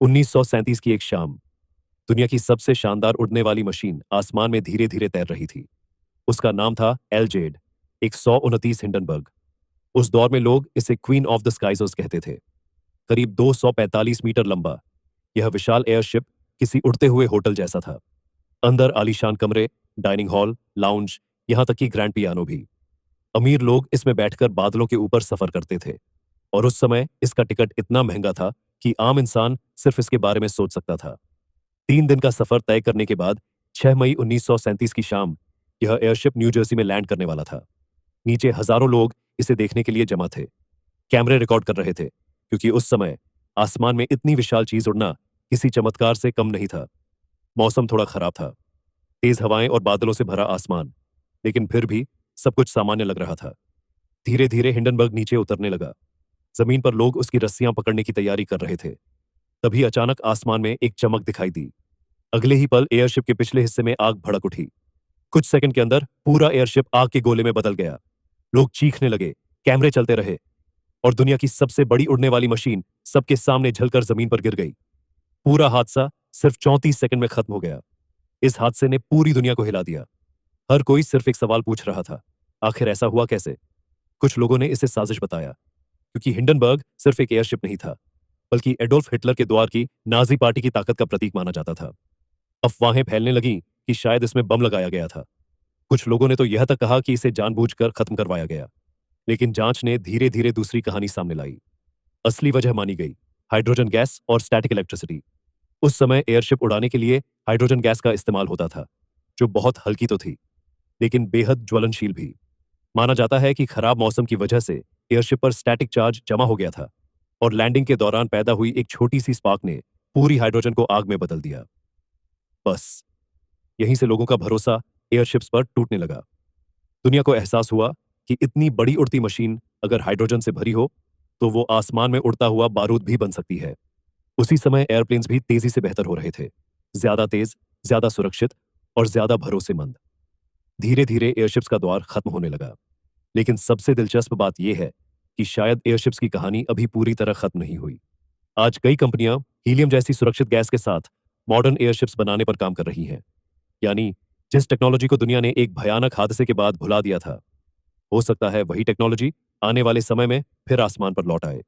1937 की एक शाम, दुनिया की सबसे शानदार उड़ने वाली मशीन आसमान में धीरे धीरे तैर रही थी। उसका नाम था एलजेड 129 हिंडनबर्ग। उस दौर में लोग इसे क्वीन ऑफ द स्काइज कहते थे। करीब 245 मीटर लंबा यह विशाल एयरशिप किसी उड़ते हुए होटल जैसा था। अंदर आलीशान कमरे, डाइनिंग हॉल, लाउंज, यहां तक कि ग्रैंड पियानो भी। अमीर लोग इसमें बैठकर बादलों के ऊपर सफर करते थे, और उस समय इसका टिकट इतना महंगा था कि आम इंसान सिर्फ इसके बारे में सोच सकता था। 3 दिन का सफर तय करने के बाद 6 मई 1937 की शाम यह एयरशिप न्यू जर्सी में लैंड करने वाला था। नीचे हजारों लोग इसे देखने के लिए जमा थे। कैमरे रिकॉर्ड कर रहे थे, क्योंकि उस समय आसमान में इतनी विशाल चीज उड़ना किसी चमत्कार से कम नहीं था। मौसम थोड़ा खराब था, तेज हवाएं और बादलों से भरा आसमान, लेकिन फिर भी सब कुछ सामान्य लग रहा था। धीरे धीरे हिंडनबर्ग नीचे उतरने लगा। जमीन पर लोग उसकी रस्सियां पकड़ने की तैयारी कर रहे थे। तभी अचानक आसमान में एक चमक दिखाई दी। अगले ही पल एयरशिप के पिछले हिस्से में आग भड़क उठी। कुछ सेकंड के अंदर पूरा एयरशिप आग के गोले में बदल गया। लोग चीखने लगे, कैमरे चलते रहे, और दुनिया की सबसे बड़ी उड़ने वाली मशीन सबके सामने झलकर जमीन पर गिर गई। पूरा हादसा सिर्फ 34 सेकंड में खत्म हो गया। इस हादसे ने पूरी दुनिया को हिला दिया। हर कोई सिर्फ एक सवाल पूछ रहा था, आखिर ऐसा हुआ कैसे? कुछ लोगों ने इसे साजिश बताया, क्योंकि हिंडनबर्ग सिर्फ एक एयरशिप नहीं था, बल्कि एडोल्फ हिटलर के द्वार की नाजी पार्टी की ताकत का प्रतीक माना जाता था। अफवाहें फैलने लगीं कि शायद इसमें बम लगाया गया था। कुछ लोगों ने तो यह तक कहा कि इसे जानबूझकर खत्म करवाया गया। लेकिन जांच ने धीरे धीरे दूसरी कहानी सामने लाई। असली वजह मानी गई हाइड्रोजन गैस और स्टैटिक इलेक्ट्रिसिटी। उस समय एयरशिप उड़ाने के लिए हाइड्रोजन गैस का इस्तेमाल होता था, जो बहुत हल्की तो थी, लेकिन बेहद ज्वलनशील भी। माना जाता है कि खराब मौसम की वजह से एयरशिप पर स्टैटिक चार्ज जमा हो गया था, और लैंडिंग के दौरान पैदा हुई एक छोटी सी स्पार्क ने पूरी हाइड्रोजन को आग में बदल दिया। बस यहीं से लोगों का भरोसा एयरशिप्स पर टूटने लगा। दुनिया को एहसास हुआ कि इतनी बड़ी उड़ती मशीन अगर हाइड्रोजन से भरी हो, तो वो आसमान में उड़ता हुआ बारूद भी बन सकती है। उसी समय एयरप्लेन्स भी तेजी से बेहतर हो रहे थे, ज्यादा तेज, ज्यादा सुरक्षित और ज्यादा भरोसेमंद। धीरे धीरे एयरशिप्स का दौर खत्म होने लगा। लेकिन सबसे दिलचस्प बात यह है कि शायद एयरशिप्स की कहानी अभी पूरी तरह खत्म नहीं हुई। आज कई कंपनियां हीलियम जैसी सुरक्षित गैस के साथ मॉडर्न एयरशिप्स बनाने पर काम कर रही हैं। यानी जिस टेक्नोलॉजी को दुनिया ने एक भयानक हादसे के बाद भुला दिया था, हो सकता है वही टेक्नोलॉजी आने वाले समय में फिर आसमान पर लौट आए।